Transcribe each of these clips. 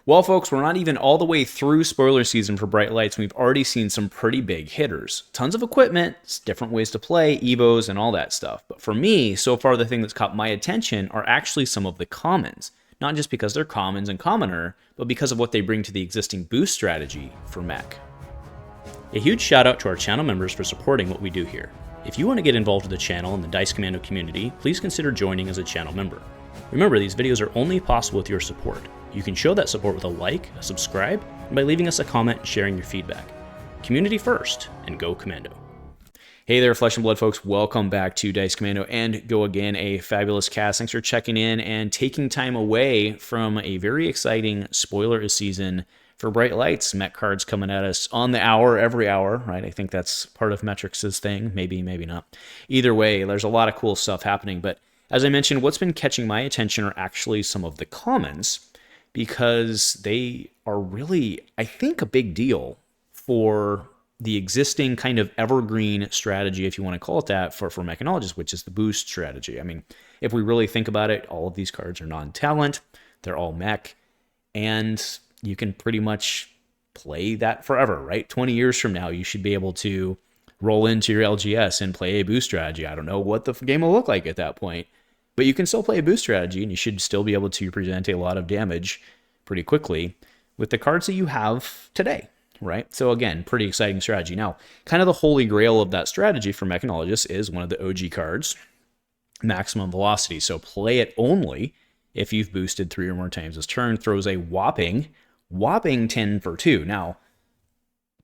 Well, folks, we're not even all the way through spoiler season for Bright Lights, and we've already seen some pretty big hitters. Tons of equipment, different ways to play, Evos, and all that stuff. But for me, so far the thing that's caught my attention are actually some of the commons. Not just because they're commons and commoner, but because of what they bring to the existing boost strategy for Mech. A huge shout out to our channel members for supporting what we do here. If you want to get involved with the channel and the Dice Commando community, please consider joining as a channel member. Remember, these videos are only possible with your support. You can show that support with a like, a subscribe, and by leaving us a comment and sharing your feedback. Community first, and go Commando. Hey there, Flesh and Blood folks. Welcome back to Dice Commando and Go Again, a fabulous cast. Thanks for checking in and taking time away from a very exciting spoiler season for Bright Lights. Mech cards coming at us on the hour, every hour, right? I think that's part of Metrix's thing. Maybe, maybe not. Either way, there's a lot of cool stuff happening. But as I mentioned, what's been catching my attention are actually some of the commons, because they are really, I think, a big deal for the existing kind of evergreen strategy, if you want to call it that, for Mechanologist, which is the boost strategy. I mean, if we really think about it, all of these cards are non-talent, they're all mech, and you can pretty much play that forever, right? 20 years from now, you should be able to roll into your LGS and play a boost strategy. I don't know what the game will look like at that point, but you can still play a boost strategy, and you should still be able to present a lot of damage pretty quickly with the cards that you have today, right? So again, pretty exciting strategy. Now, kind of the holy grail of that strategy for Mechanologist is one of the OG cards, Maximum Velocity. So play it only if you've boosted 3 or more times this turn. Throws a whopping 10 for 2. Now,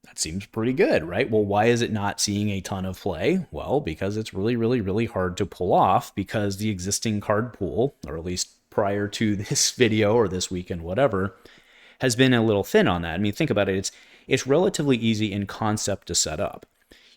that seems pretty good, right? Well, why is it not seeing a ton of play? Well, because it's really, really, really hard to pull off, because the existing card pool, or at least prior to this video or this weekend, whatever, has been a little thin on that. I mean, think about it. It's relatively easy in concept to set up.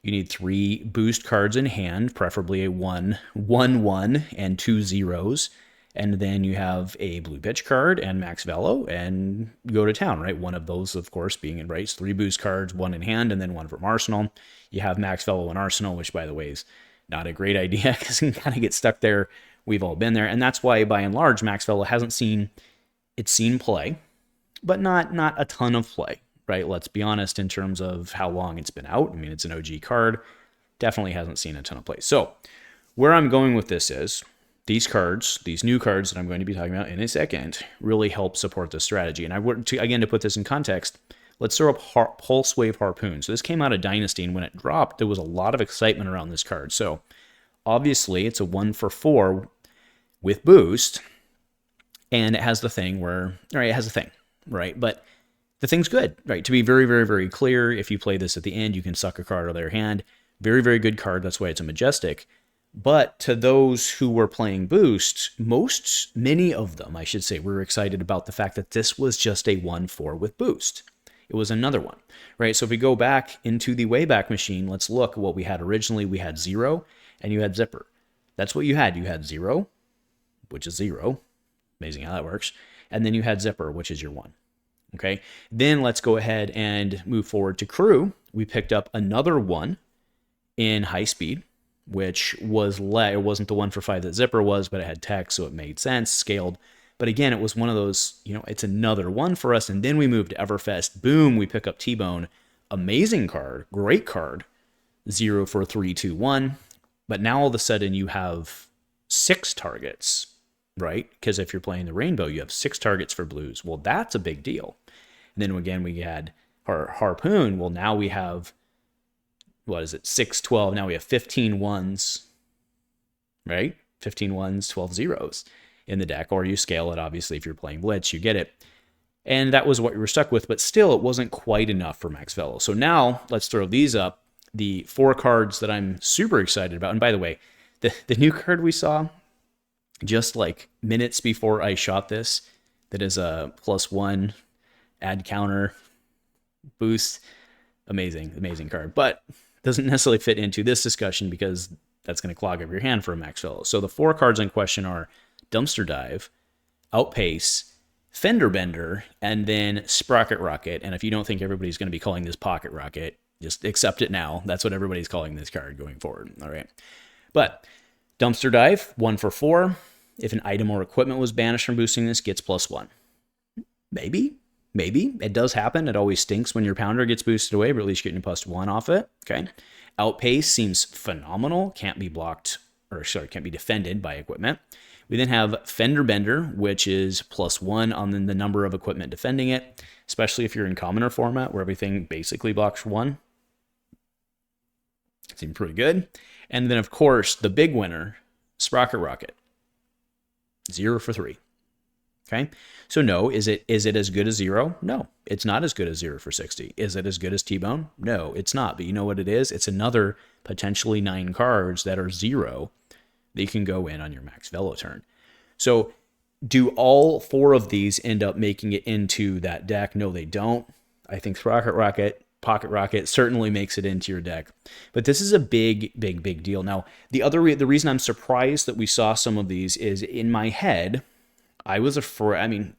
You need 3 boost cards in hand, preferably a 1, 1, and 2 zeros. And then you have a blue pitch card and max velo and go to town, right? One of those, of course, being in rights. 3 boost cards, 1 in hand, and then 1 from Arsenal. You have max velo and Arsenal, which, by the way, is not a great idea because you can kind of get stuck there. We've all been there. And that's why, by and large, max velo hasn't seen play, but not a ton of play, right? Let's be honest in terms of how long it's been out. I mean, it's an OG card. Definitely hasn't seen a ton of play. So where I'm going with this is, these cards, these new cards that I'm going to be talking about in a second, really help support this strategy. And I would, again, to put this in context, let's throw up Pulse Wave Harpoon. So this came out of Dynasty, and when it dropped, there was a lot of excitement around this card. So obviously, it's a 1 for 4 with boost, and it has the thing where, all right, it has a thing, right? But the thing's good, right? To be very, very, very clear, if you play this at the end, you can suck a card out of their hand. Very, very good card. That's why it's a Majestic. But to those who were playing boost, many of them, I should say, were excited about the fact that this was just a 1-4 with boost. It was another one, right? So if we go back into the Wayback Machine, let's look at what we had originally. We had 0, and you had Zipper. That's what you had. You had 0, which is 0. Amazing how that works. And then you had Zipper, which is your 1. Okay? Then let's go ahead and move forward to Crew. We picked up another 1 in high speed, which was it wasn't the 1 for 5 that Zipper was, but it had text, so it made sense, scaled. But again, it was one of those, it's another 1 for us. And then we moved to Everfest. Boom, we pick up T-Bone. Amazing card, great card. 0 for 3, 2, 1. But now all of a sudden you have 6 targets, right? Because if you're playing the Rainbow, you have 6 targets for blues. Well, that's a big deal. And then again, we had Harpoon. Well, now we have, 6, 12. Now we have 15 1s, right? 15 1s, 12 zeros in the deck. Or you scale it, obviously, if you're playing Blitz, you get it. And that was what we were stuck with, but still, it wasn't quite enough for max velo. So now, let's throw these up. The 4 cards that I'm super excited about. And by the way, the new card we saw, just like minutes before I shot this, that is a +1 add counter boost. Amazing card. But doesn't necessarily fit into this discussion because that's going to clog up your hand for a max velo. So the 4 cards in question are Dumpster Dive, Outpace, Fender Bender, and then Sprocket Rocket. And if you don't think everybody's going to be calling this Pocket Rocket, just accept it now. That's what everybody's calling this card going forward. All right. But Dumpster Dive, 1 for 4. If an item or equipment was banished from boosting this, gets +1. Maybe. Maybe. It does happen. It always stinks when your pounder gets boosted away, but at least you're getting +1 off it. Okay. Outpace seems phenomenal. Can't be blocked, or sorry, can't be defended by equipment. We then have Fender Bender, which is +1 on the number of equipment defending it, especially if you're in commoner format where everything basically blocks for 1. Seems pretty good. And then, of course, the big winner, Sprocket Rocket. 0 for 3. Okay, so no, is it as good as 0? No, it's not as good as 0 for 60. Is it as good as T-Bone? No, it's not. But you know what it is? It's another potentially 9 cards that are 0 that you can go in on your max velo turn. So do all 4 of these end up making it into that deck? No, they don't. I think Sprocket Rocket, Pocket Rocket certainly makes it into your deck. But this is a big deal. Now, the reason I'm surprised that we saw some of these is in my head, I was afraid. I mean,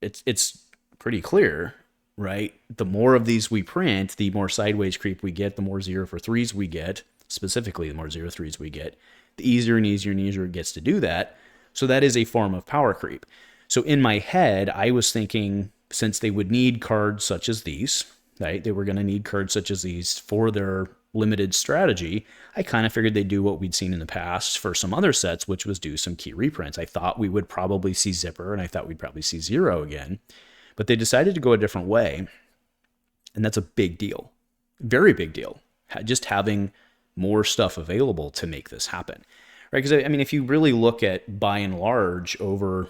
it's pretty clear, right? The more of these we print, the more sideways creep we get, the more 0 for 3s we get, specifically the more 0 3s we get, the easier and easier and easier it gets to do that. So that is a form of power creep. So in my head, I was thinking, since they would need cards such as these, right? They were going to need cards such as these for their limited strategy. I kind of figured they'd do what we'd seen in the past for some other sets, which was do some key reprints. I thought we would probably see Zipper, and I thought we'd probably see 0 again. But they decided to go a different way, and that's a big deal. Very big deal. Just having more stuff available to make this happen. Right? Because, I mean, if you really look at, by and large, over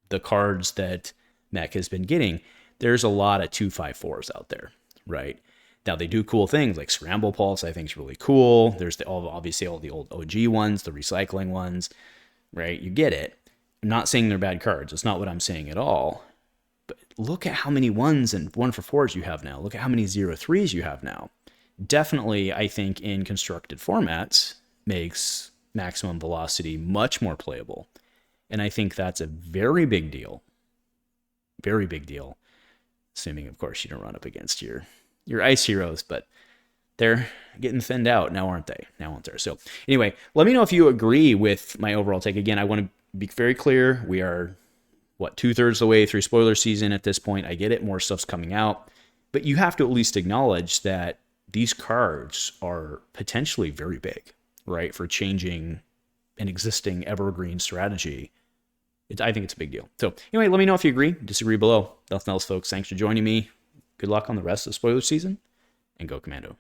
the cards that Mech has been getting, there's a lot of 2/5/4s out there, right? Now, they do cool things like Scramble Pulse, I think is really cool. There's obviously all the old OG ones, the recycling ones, right? You get it. I'm not saying they're bad cards. That's not what I'm saying at all. But look at how many 1s and 1/4s you have now. Look at how many 0/3s you have now. Definitely, I think, in constructed formats, makes maximum velocity much more playable. And I think that's a very big deal. Very big deal. Assuming, of course, you don't run up against your ice heroes, but they're getting thinned out now, aren't they? So anyway, let me know if you agree with my overall take. Again, I want to be very clear. We are, 2/3 of the way through spoiler season at this point. I get it. More stuff's coming out. But you have to at least acknowledge that these cards are potentially very big, right? For changing an existing evergreen strategy. I think it's a big deal. So anyway, let me know if you agree, disagree below. Nothing else, folks. Thanks for joining me. Good luck on the rest of the spoiler season, and go Commando.